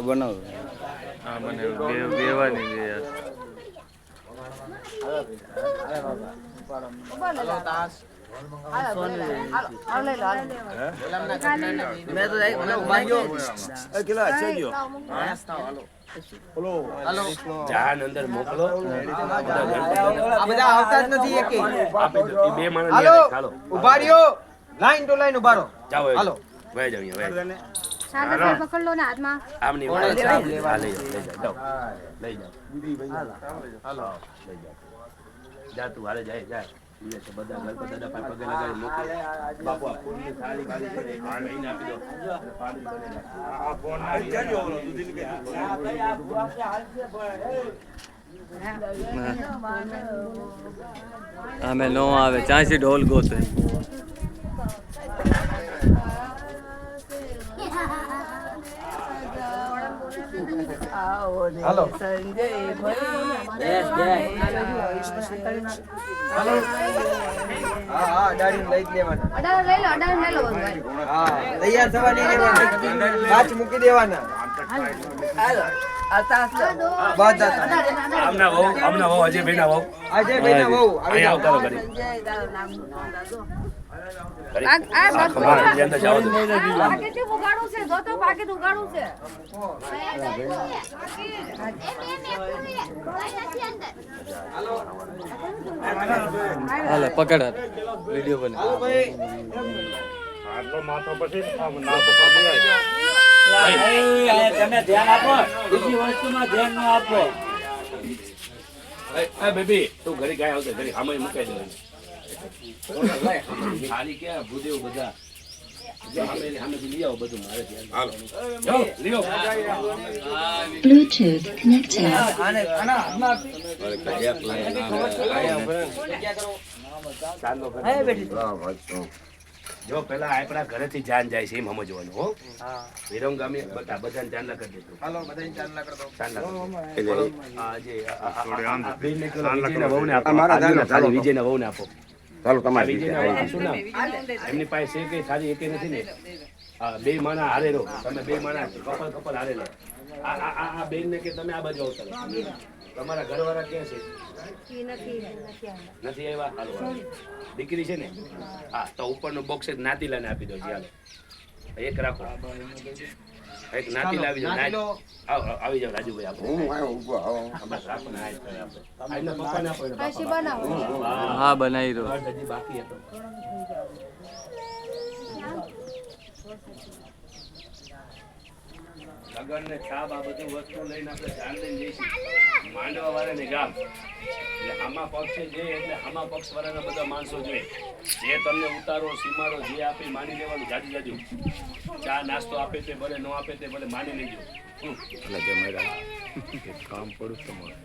બનાવો હા મને બેવાની છે યાર જાન અંદર મોકલો બધા આવતા જ નથી એક બે માણસ હાલો ઉભા રહ્યો લાઈન ટુ લાઈન ઉભા રહો જાઓ હાલો વહી જાવ અહીંયા સાદા પકડ લો ને હાથમાં આમની ઓલે લઈ ચા જાઓ લેવા. લઈ જાઓ હાલો લઈ જાઓ જા તું હાલે જાય જાય બધા ગણપત દાદા પાસે પગે લગાડી મોકલો બાપુ આ ફૂલની થાળી વાળી છે ને આ લઈને આપી દો પાણી બને આ ફોન આવી જાજો દૂધની કે અમે નો આવે ચાંસી ઢોલ ગોતે હાલો હા દાડી લઈ જ લેવાના અડાર લઈ લો ભાઈ હા તૈયાર થવા નહીં દેવાના કાચ મૂકી દેવાના બધા આમના વહુ અજય ભાઈના વહુ આજે ભાઈના વહુ આવી અહીંયા જાઓ આવતા કરી આ ખબર અંદર જાઓ તો પાકેટ ઉગાડું છે જો તો પાકેટ ઉગાડું છે હાલે પકડ વિડિયો બને હાલો ભાઈ આટલો માથો પછી તમે ધ્યાન આપો બીજી વસ્તુમાં ધ્યાન ન આપો એ બેબી તું ઘરે ગાય આવતો ઘરે આમાં મુકાઈ દેવાની ખાલી કે ભૂદેવ બધા લઈ આવો બધું મારે હાલો જાઓ લ્યો Bluetooth connected. જો પેલા આપણા ઘરેથી જાન જાય છે એમ સમજવાનું હો વિરમ ગામે બધાને ચાંદલા કરી દેતો હાલો બધાને ચાંદલા કરી દો વિજયના વહુને આપો ચાલો તમારે એમની પાસે છે કે સારી એકે નથી ને બે માણા હારે રહો તમે બે માણા કપલ હારે લો આ બેન ને કે તમે આ બાજુ આવતા તમારા ઘરવાળા ક્યાં છે નથી આવ્યા હાલો દીકરી છે ને હા તો ઉપરનો બોક્સ એક નાતીલાને આપી દો હાલો એક રાખો એક નાતી લાવી દો આવી જાવ રાજુભાઈ આપો બસ રાખો ને આઈને પપ્પાને આપો પછી બનાવો હા બનાવી દો હજી બાકી હતો લગન ને છાપ આ બધું વસ્તુ લઈને આપણે જાન લઈને જઈશું માંડવા વાળાને ગામ એટલે આમાં પક્ષ છે એટલે આમાં પક્ષ વાળાના બધા માણસો જોઈએ જે તમને ઉતારો સીમાડો જે આપે માની લેવાનું જાજુ જાજુ ચા નાસ્તો આપે તે ભલે ન આપે તે ભલે માની લેજો એટલે જે મારા કામ પડું તમારે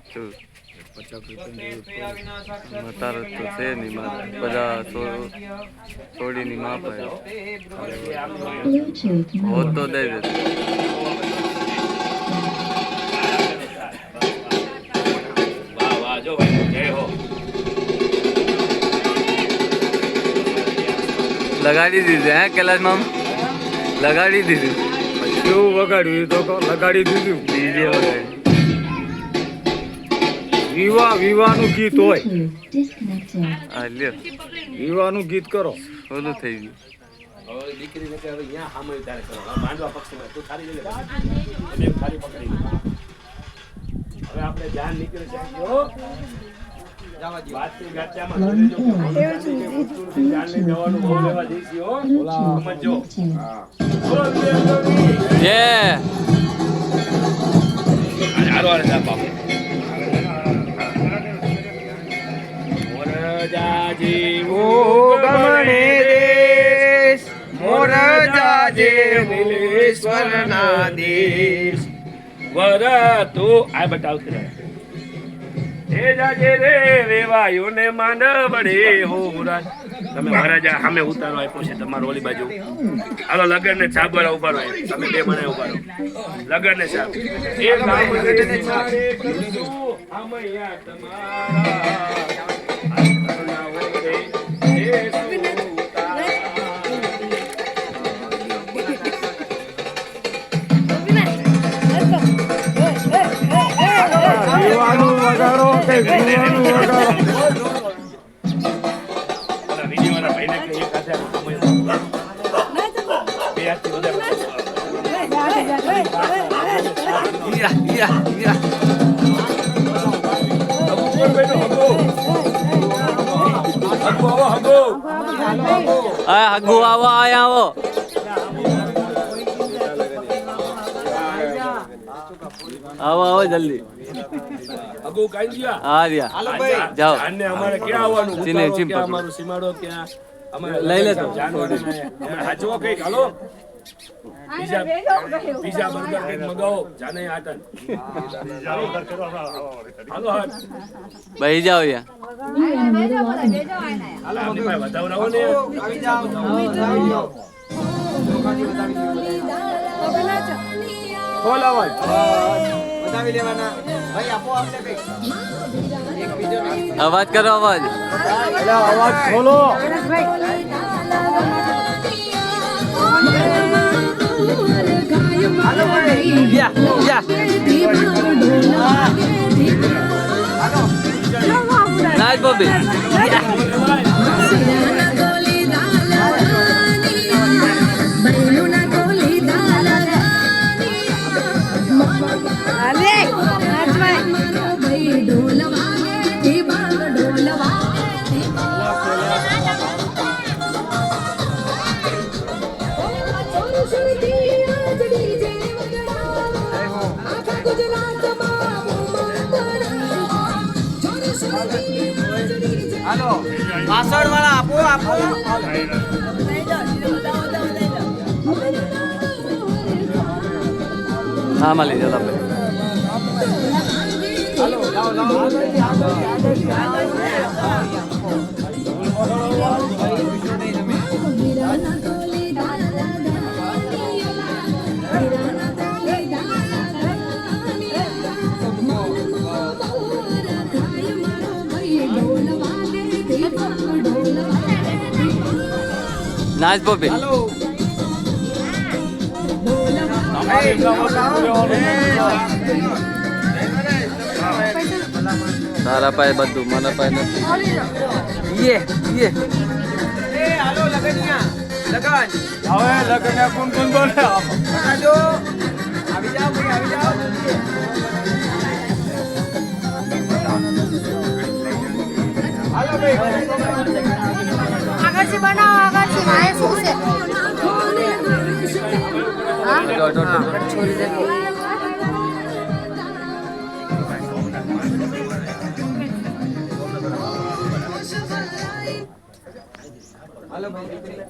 50 રૂપિયા તાર તો છે નહીં મારે બધા છોડીની માપ હોત તો દઈ દે જો ભાઈ જય હો લગાડી દીધું હે કૈલાસમાં લગાડી દીધું કેવું વગાડ્યું તો લગાડી દીધું ડીજે વગાડી વિવાહનું ગીત હોય Bluetooth disconnected. આ લ્યો વિવાહનું ગીત કરો ઓલું થઈ ગયું હવે દીકરીને કે હવે અહીંયા સામે તારે કરો માંડવા પક્ષમાં તું થારી લઈ લે અને થારી પકડી હવે આપણે જાન નીકળે છે જો વાતની ગાચામાં જોઈ જો જાન લઈ જવાનું બહુ લેવા જઈશી હો ઓલા સમજો જે હારો હારે જા બાપુ મોરજાજી ઓ ગમણે દેશ મોર જાજે નીલેશ્વરના દેશ વર તું આ બતાવ એ જાજે રે રેવાયો ને માંડવડે હોરા તમે મહારાજા સામે ઉતારો આપ્યો છે તમારો ઓલી બાજુ હાલો લગન ને છાબરા ઉભા રહો તમે બે મને ઉભા રહો લગન ને છાબ એ ગામ ને છાબે કીધું આમયા તમારા વિડીયોવાળા ભાઈને કે એક હાથે સમય બે હાથથી વધારે હગુ આવો આયા આવો આવો આવો જલ્દી અગુ કાંજીયા હા રહ્યા હાલો ભાઈ જાઓ જાનને અમારે ક્યાં આવવાનું ચીને ઉતારો ચીમ ક્યાં પકડો. અમારું સીમાડો ક્યાં અમારે લઈ લેતો. જાનવાને અમે હાચવો કઈક હાલો પીઝા પીઝા બર્ગર કઈક મગાવો જાને આટન હાલો હાટ ભાઈ જાઓ યા હાલો આમની પાસે વધાવરાવો ને આવી જાઓ આવી જાઓ લોકોની બતાવી ખોલ અવાજ બતાવી લેવાના ભાઈ આપો આપને કઈક એક બીજો નહીં અવાજ કરો અવાજ અવાજ ખોલો હાલો ભાઈ યા નાચ બોબી હાલો પાછળ વાળા આપો આપો હા માં લઈ જાઓ તમે હાલો લાવો નાચ બોબી તારા પાસે બધું મારા પાસે નથી યે હાલો લગનિયા લગન હવે લગ્ન કોણ કોણ બોલે બતાજો આવી જાઓ ભાઈ આવી જાઓ હાલો ભાઈ આગળથી બનાવો આગળથી માએ શું છે હાલો ભાઈ દીકરી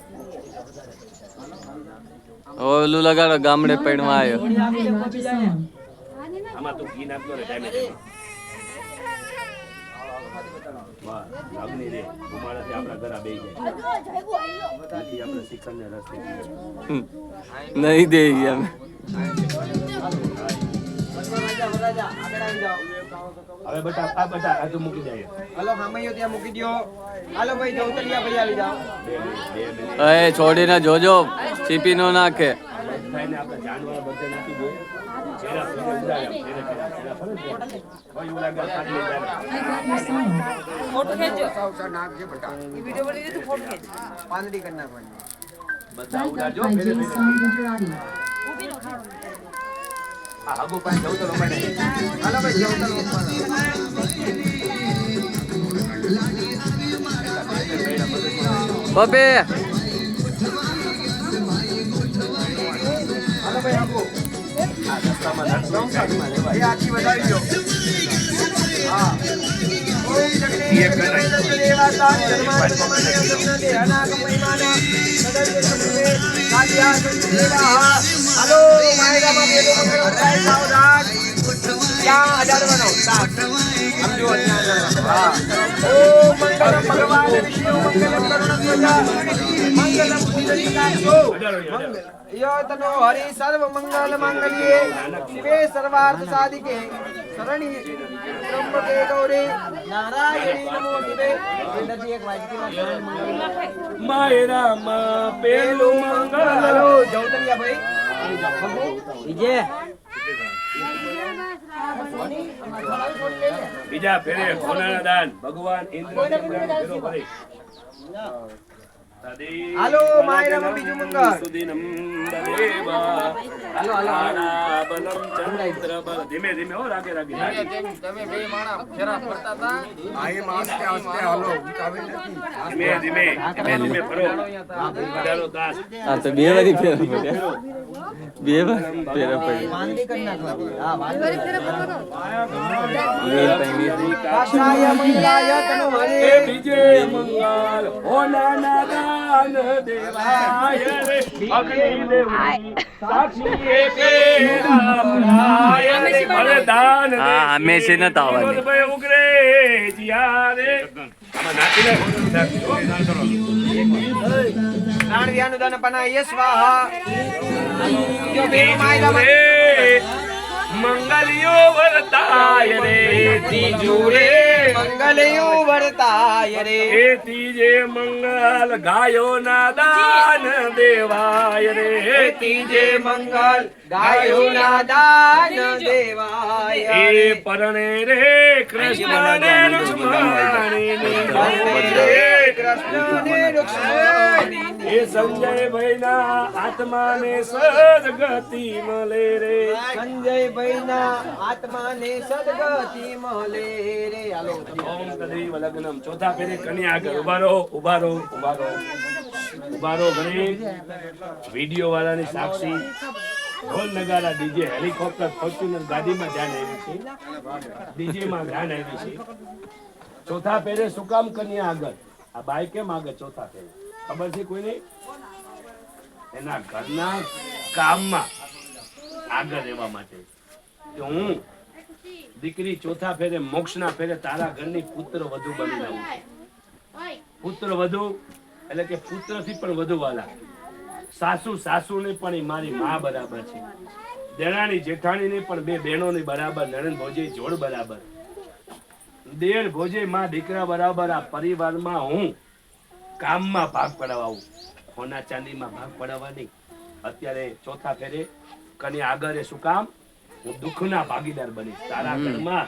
ઓલું લગાડો ગામડે પૈણવા આવ્યો આમાં તું ઘી નાખતો રે ટાઈમે વાહ લાગણી રે ઉમાળાથી આપણા ઘર આ બેહી જાય બાકી આપણે શિખરને રસ્તે નહીં દે અમે વરાજા આગળ આવી જાઓ હવે બટા આ તો મૂકી જાય હાલો હામૈયો ત્યાં મૂકી દ્યો હાલો ભાઈ જવતલિયા ભાઈ આવી જાઓ એ છોડીને જોજો ચીપી નો નાખે બધાને આપણે જાનવાળા બધે નાખી દઈએ ચહેરા ફરે ઉડાડ્યા ચહેરા ફરે ને કોઈ એવું લાગે ખાલી ફોટો ખેંચો નાખજે બટા એ વિડિયો બની દીધું ફોટો ખેંચ પાંદડી કરી નાખવાની બધા ઉડાડજો ફેરે ફેરે આ હગો પાસે જવું તો રમાડે હાલો ભાઈ જવતલ બબે હાલો ભાઈ આપો આ રસ્તામાં રસ્તામાં એ આખી વધાવી દો હા ઓય જગદીશ દેવાતા ધર્માન કમાને અગ્ન દેહના કમૈમાના સદર્ય સમુએ કાલિયા સંદેવા હાલો માયરામાં બેલો મંગળ થાય સાવધાન ક્યાં અડાડવાનો સાત સમજો અહીંયા હા ઓમ મંગલમ ભગવાન વિષ્ણુ મંગલમ કરુણધ્વજા મંગલમ પુંડરીકાક્ષો યો તનો હરિ સર્વ મંગલ માંગલ્યે શિવે સર્વાર્થ સાધિકે શરણી ત્રંબકે ગૌરી નારાયણી નમોસ્તુતે નદી એક વાજકીમાં શરણ મંગલ માયરામાં પેલું મંગલ હાલો જવતલિયા ભાઈ વિજય બીજા ફેરે સોનાના દાન ભગવાન ઇન્દ્ર ફેરો ભરે. હાલો માયરામાં બીજું મંગળ. ધીમે ધીમે હો રાગે રાગે ધીમે ધીમે ધીમે ફરો. વધારો દાસ આ તો બે વારી ફેર પડ્યા. બે વાર ફેર પડ્યા. વાંદી કરી નાખો. હા વાંદી. ફરી ફેર કરવાનો. કાશાય મંગલાય તનો હરે. એ બીજે મંગલ હોનાના દાન દેવાય રે અગ્નિ દેવની સાક્ષી એ પેરાય રે અરે દાન દે. હા અમે છે ન તાવાની. ભાઈ ઉગરે જીયારે આમાં નાખી નાખો. દાન વ્યાનું દાન પનાય સ્વાહા. જો બે માયરામાં રે મંગલિયો વરતાય રે ત્રીજું રે મંગલયું વર્તાય રે. એ ત્રીજે મંગલ ગાયોના દાન દેવાય રે ત્રીજે મંગલ ગાયોના દાન દેવાય એ રે. પરણે રે કૃષ્ણ ને રુક્ષ્મણીની રે કૃષ્ણ ને રુક્ષ્મણી. એ સંજયભાઈ ના આત્માને સદગતિ મળે રે સંજયભાઈના આત્માને સદગતિ મળે રે. હાલો ઓમ તદેવ લગ્નમ. ચોથા ફેરે કન્યા આગળ ઉભા રહો ઉભા રહો ઉભા રહો ઉભા રહો. ઘણી વિડીયો વાળાની સાક્ષી ઢોલ નગારા ડીજે હેલિકોપ્ટર ફોર્ચ્યુનર ગાડીમાં ધ્યાન આવી છે. ડીજે માં ધ્યાન આવી છે. ચોથા ફેરે શું કામ કન્યા આગળ? આ બાઈ કેમ આગળ ચોથા ફેરે ખબર છે કોઈને? એના ઘરના કામમાં આગળ રહેવા માટે કે હું દીકરી ચોથા ફેરે મોક્ષના ફેરે તારા ઘરની પુત્ર વધુ બની રહું છું. પુત્ર વધુ એટલે કે પુત્રથી પણ વધુ વાલા. સાસુ સાસુને પણ એ મારી માં બરાબર છે. દેરાણી જેઠાણીને પણ બે બહેનોની બરાબર. નણંદ ભોજે જોડ બરાબર. દેર ભોજે માં દીકરા બરાબર. આ પરિવારમાં હું કામમાં ભાગ પડાવું, સોના ચાંદીમાં ભાગ પડાવવા નહીં. અત્યારે ચોથા ફેરે કન્યા આગળ શું કામ? હું દુઃખના ભાગીદાર બનીશ. તારા ઘરમાં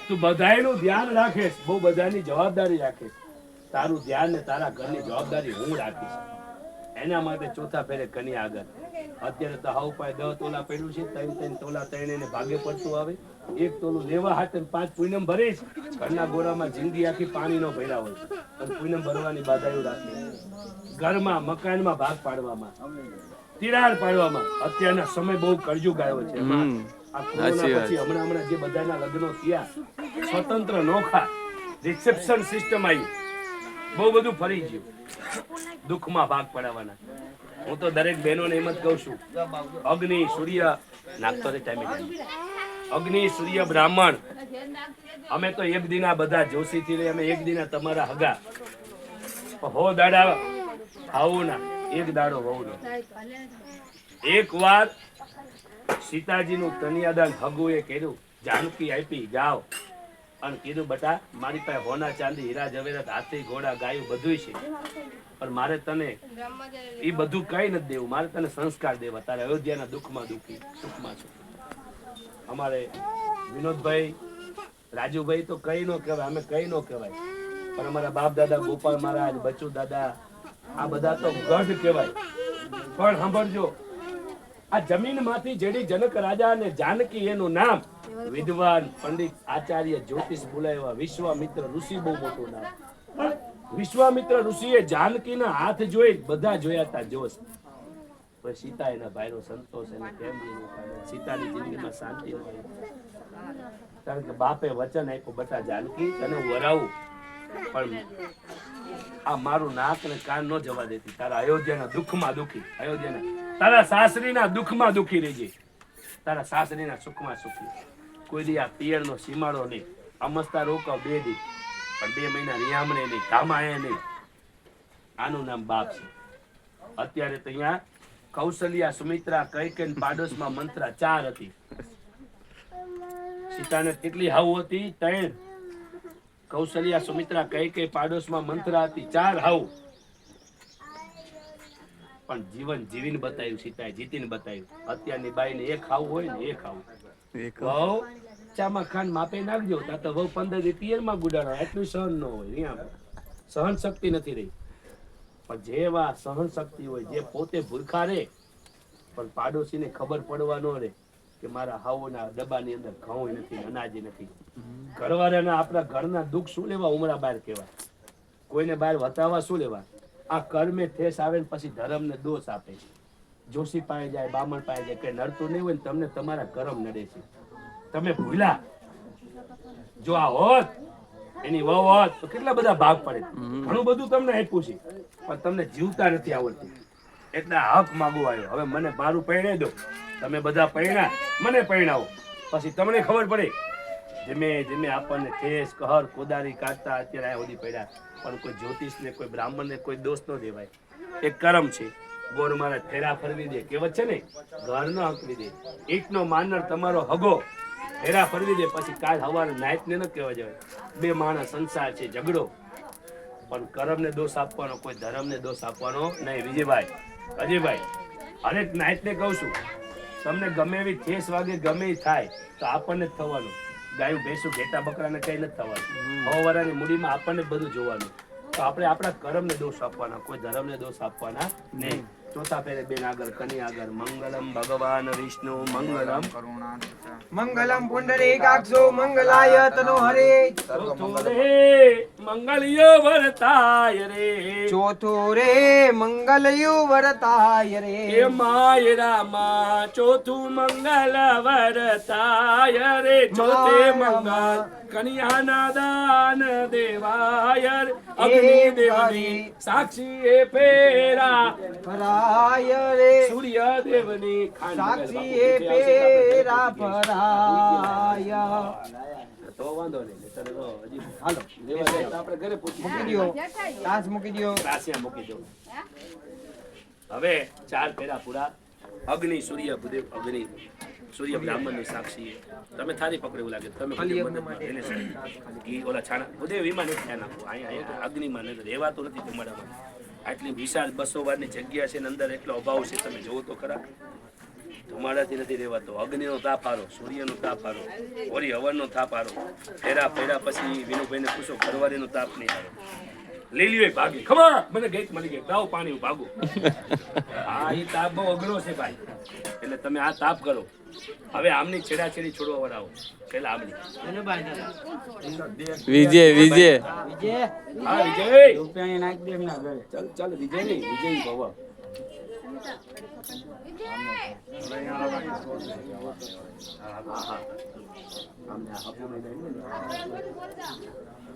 તું બધાયનું ધ્યાન રાખીશ, બહુ બધાની જવાબદારી રાખીશ. તારું ધ્યાન ને તારા ઘરની જવાબદારી હું રાખીશ. એના માટે ચોથા ફેરે કન્યા આગળ. અત્યારે તો હાવ પાય 10 તોલા પડ્યું છે. 3 તોલા ત્રણે ભાગે પડતું આવે. 1 તોલું લેવા હાથે 5 પૂનમ ભરીશ. ઘરના ગોળામાં જિંદગી આખી પાણીનો ભર્યા હોય અને પૂનમ ભરવાની બાધાયું રાખે. ઘરમાં મકાનમાં ભાગ પાડવામાં, તિરાડ પાડવામાં. અત્યારના સમય બહુ કળજુગ આવ્યો છે. આ કોરોના પછી હમણાં જે બધાના લગ્નો થયા, સ્વતંત્ર નોખા રિસેપ્શન સિસ્ટમ આવી, બહુ બધું ફરી ગયું. દુઃખમાં ભાગ પડાવવાના. હું તો દરેક બહેનોને એમ જ કહું છું, અગ્નિ સૂર્ય નાખતો રે ટાઈમે અગ્નિ સૂર્ય બ્રાહ્મણ. અમે તો એક દિના બધા જોશી થી અમે એક દિના તમારા હગા. હો દાડા આવું ના, એક દાડો હોવું ના. એક વાર સીતાજીનું કન્યાદાન હગુએ કર્યું. જાનકી આપી જાઓ અને કીધું બટા મારી પાસે હોના ચાંદી હીરા જવેરાત હાથી ઘોડા ગાયું બધું છે, પણ મારે તને એ બધું કઈ નથી દેવું. મારે તને સંસ્કાર દેવા. તારે અયોધ્યાના દુઃખમાં દુઃખી, સુખમાં સુખી. અમારે વિનોદભાઈ રાજુભાઈ તો કઈ નો કહેવાય, અમે કઈ નો કહેવાય, પણ અમારા બાપ દાદા ગોપાલ મહારાજ, બચુ દાદા, આ બધા તો ગઢ કહેવાય. પણ સાંભળજો, આ જમીન માંથી જેડી જનક રાજા અને જાનકી એનું નામ વિદ્વાન પંડિત આચાર્ય જ્યોતિષ બોલાવ્યા. વિશ્વામિત્ર ઋષિ બહુ મોટું નામ. વિશ્વામિત્ર ઋષિએ જાનકીના હાથ જોઈ બધા જોયા હતા જોશ. પણ સીતા એના ભાઈનો સંતોષ એને કેમ સીતાની જિંદગીમાં શાંતિ ન રહી. કારણ કે બાપે વચન આપ્યું બટા જાનકી તને વરાવું, પણ આ મારું નાક ને કાન ન જવા દેતી. તારા અયોધ્યાના દુઃખમાં દુઃખી, અયોધ્યાના તારા સાસરીના દુઃખમાં દુઃખી રહેજે, તારા સાસરીના સુખમાં સુખી. કોઈ દી આ પિયરનો સીમાડો નહીં. અમસ્તા રોકાવ 2 દી, પણ 2 મહિના રિયામણે નહીં, ધામાએ નહીં. આનું નામ બાપ છે. અત્યારે તો અહીંયા કૌશલ્યા, સુમિત્રા, કૈકેયી, પાડોશમાં મંત્રા 4 હતી. સીતાને કેટલી હાવ હતી? 3. કૌશલ્યા, સુમિત્રા, કૈકેયી, પાડોશમાં મંત્રા હતી. 4 હાવ. પણ જીવન જીવીને બતાવ્યું સીતાએ, જીતીને બતાવ્યું. અત્યારની બાઈને 1 હાવ હોય ને 1 હાવ. વહુ ચામાં ખાંડ માપે નાખજો તો વહુ 15 દી પિયરમાં ગુડાડો એટલું સહન ન હોય અહીંયા સહન શક્તિ નથી રહી પણ જેવા સહન શક્તિ હોય જે પોતે ભૂખા રહે પણ પાડોશીને ખબર પડવા ન રહે કે મારા હાવોના ડબ્બાની અંદર ઘઉં નથી અનાજ નથી ઘરવાળાના આપણા ઘરના દુઃખ શું લેવા ઉમરા બહાર કહેવાય કોઈને બહાર વતાવવા શું લેવા આ કર્મે ઠેસ આવે ને પછી ધર્મને દોષ આપે છે જોશી પાસે જાય બામણ પાસે જાય કઈ નડતું નહીં હોય ને તમને તમારા કર્મ નડે છે તમે ભૂલા જો આ હોત એની વહુ હોત તો કેટલા બધા ભાગ પડે ઘણું બધું તમને આપ્યું છે પણ તમને જીવતા નથી આવડતું એટલે હક માંગુ આવ્યો હવે મને મારું પરણાઈ દો તમે બધા પરણા મને પરણાવો પછી તમને ખબર પડે ધીમે ધીમે આપણને ઠેસ કહર કોદારી કાઢતા અત્યારે આ સુધી પડ્યા પણ કોઈ જ્યોતિષને કોઈ બ્રાહ્મણને કોઈ દોષ ન દેવાય એક કર્મ છે ગોર મારા ફેરા ફરવી દે કહેવત છે ને ઘર ન હકવી દે ઈટનો માનર તમારો હગો ફેરા ફરવી દે પછી કાલ હવારે નાઈટ ને ન કહેવા જાય બે માણસ સંસાર છે ઝઘડો પણ કર્મને દોષ આપવાનો કોઈ ધર્મને દોષ આપવાનો નહીં વિજયભાઈ અજયભાઈ હરેક નાઈટ ને કહું છું તમને ગમે એવી ઠેસ વાગે ગમે એ થાય તો આપણને જ થવાનું ગાયું ભેંસું ઘેટા બકરાને કઈ નથી થવાનું હવાવાળાની મૂડીમાં આપણને બધું જોવાનું તો આપણે આપણા કર્મને દોષ આપવાના કોઈ ધર્મને દોષ આપવાના નહીં ચોથા ફેરે બેન આગળ કની આગળ મંગલમ ભગવાન વિષ્ણુ મંગલમ મંગલમ પુંડરીકાક્ષો મંગલાય તનો હરે મંગલ્યો વરતાય રે ચોથો રે મંગલયુ વરતાય રે એ માયરા માં ચોથું મંગલ વરતાય રે ચોથે મંગલ કન્યાના દાન દેવાય અગ્નિ દેવની સાક્ષી એ ફેરા ફરાય રે સૂર્ય દેવની સાક્ષી એ પેરા ફરાય તો વાંધો નહીં નહીંતર તો હજી હાલો દેવા જાય તો આપણે ઘરે મૂકી દ્યો તાસ મૂકી દ્યો રાસિયા મૂકી દો હવે 4 ફેરા પૂરા અગ્નિ સૂર્ય ભૂદેવ અગ્નિ સૂર્ય બ્રાહ્મણની સાક્ષી તમે થાળી પકડેવું લાગે તમે એને ઘી ઓલા છાણા ભૂદેવ વિમાન એક ધ્યાન આપો અહીંયા અગ્નિમાં નથી રહેવાતું નથી તમારામાં આટલી વિશાળ 200 વારની જગ્યા છે ને અંદર એટલો અભાવ છે તમે જોવો તો ખરા ધુમાડાથી નથી રહેવાતો અગ્નિનો તાપ હારો સૂર્યનો તાપ હારો ઓરી હવનનો તાપ હારો ફેરા પછી વિનુભાઈને પૂછો ઘરવાળીનો તાપ નહીં હારો લીલીઓ ભાગી ખબર મને ગઈ મળી ગઈ દાવ પાણી ભાગો હા એ તાપ બહુ અઘરો છે ભાઈ એટલે તમે આ તાપ કરો હવે આમની છેડાછેડી છોડવા વળાવો પેલા આમની વિજય હા વિજય રૂપિયા નાખી દે એમના ઘરે ચાલ વિજય નહીં વિજય ભવ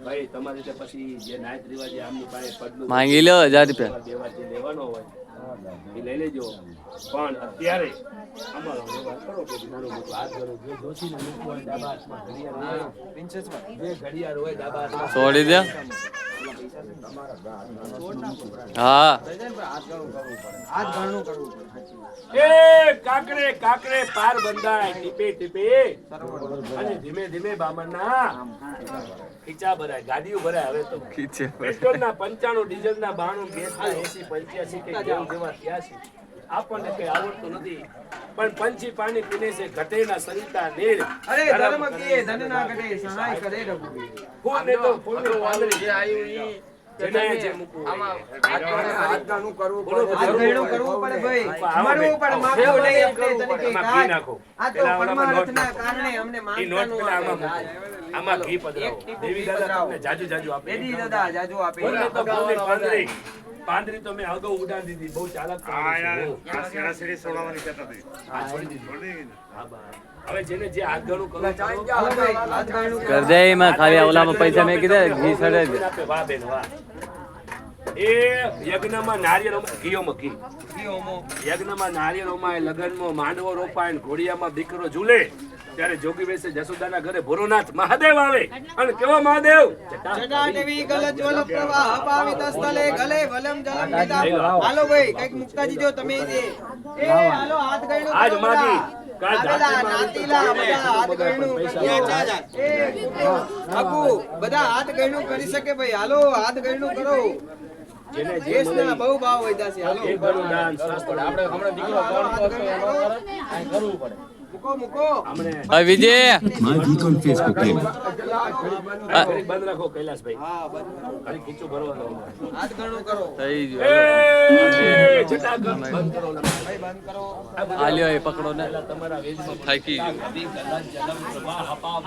ભાઈ તમારે રીતે પછી જે નાયત રિવાજ આમની પાસે પડલું માંગી લો 1000 રૂપિયા દેવા જે લેવાનો હોય એ લઈ લેજો પણ અત્યારે અમારો વ્યવહાર કરો કે નાનો મોટો હાથ ધરો જે જોશીને મૂકવો હોય ડાબા હાથમાં ઘડિયાળ જે ઘડિયાળ હોય ડાબા હાથમાં છોડી દે હા હાથ ઘણું કરવું પડે એ કાકરે પાર બંધાય ટીપે ટીપે અને ધીમે ધીમે બામણના ખીચા ભરાય ગાડીઓ ભરાય હવે તો ખીચે પેટ્રોલના 95 ડીઝલના 92 ગેસના 80 85 કે જેવા થયા છે આપણને કઈ આવડતું નથી પણ પંછી પાણી પીને છે ઘટે ના સરિતા નીર અરે ધર્મ કીએ ધન ના ઘટે સહાય કરે રઘુવીર ફૂલને તો ફૂલનો વાંદરી જે આવ્યું ઈ જેને જે મૂકવું આમાં હાથ ઘણું કરવું પડે ભાઈ મરવું પડે માફો નહીં એટલે તરીકે ઘી નાખો આ તો પરમાર્થના કારણે અમને ઈ નોટ પેલા આમાં માનતાનું મૂકો આમાં ઘી પધરાવો દેવી દાદા તમને જાજુ આપે દેદી દાદા જાજુ આપે ફૂલને તો ફૂલની પાંદરી તો મેં અગાઉ ઉડાડી દીધી બહુ ચાલાક છોડી દીધી હવે જેને જે હાથ ઘણું કરવું હાથ ઘણું કર દે એમાં ખાલી ઓલામાં પૈસા મેં કીધા ઘી સડે દે આપે વાહ બેન વાહ એ યજ્ઞમાં નારિયેળમાં ઘીઓમાં ઘી યજ્ઞમાં નારિયેળમાં લગનમાં માંડવો રોપાય ને ઘોડિયામાં દીકરો ઝૂલે ત્યારે જોગી બેસે જસોદાના ઘરે ભોરોનાથ મહાદેવ આવે અને કેવા મહાદેવ જટાટવી ગલજ્વલ પ્રવાહ પાવિત સ્થલે ગલે વલમ જલમ વિદા હાલો ભાઈ કઈક મુક્તા દીજો તમે એ હાલો હાથ ગણ્યું આજ માગી કાલ આવેલા નાતીલા બધા હાથ ગણ્યું બાપુ બધા હાથ ગણ્યું કરી શકે ભાઈ હાલો હાથ ગણ્યું કરો જેને જે દેશના બહુ ભાવ વધ્યા છે હાલો એક ઘણું દાન શાસ્ત્ર આપણે હમણાં દીકરો કોણ કરશે એનો કરે આ કરવું પડે હમણે હવે વિજય My week on Facebook page. ઘડીક બંધ રાખો કૈલાસભાઈ. ઘડીક ખીચું ભરવા દો. થઈ એ ગયું જટાક બંધ કરો. આલ્યો એ પકડો ને તમારા વેદમાં થાકી ગયો કલાક જલમ પ્રવાહ અપાવ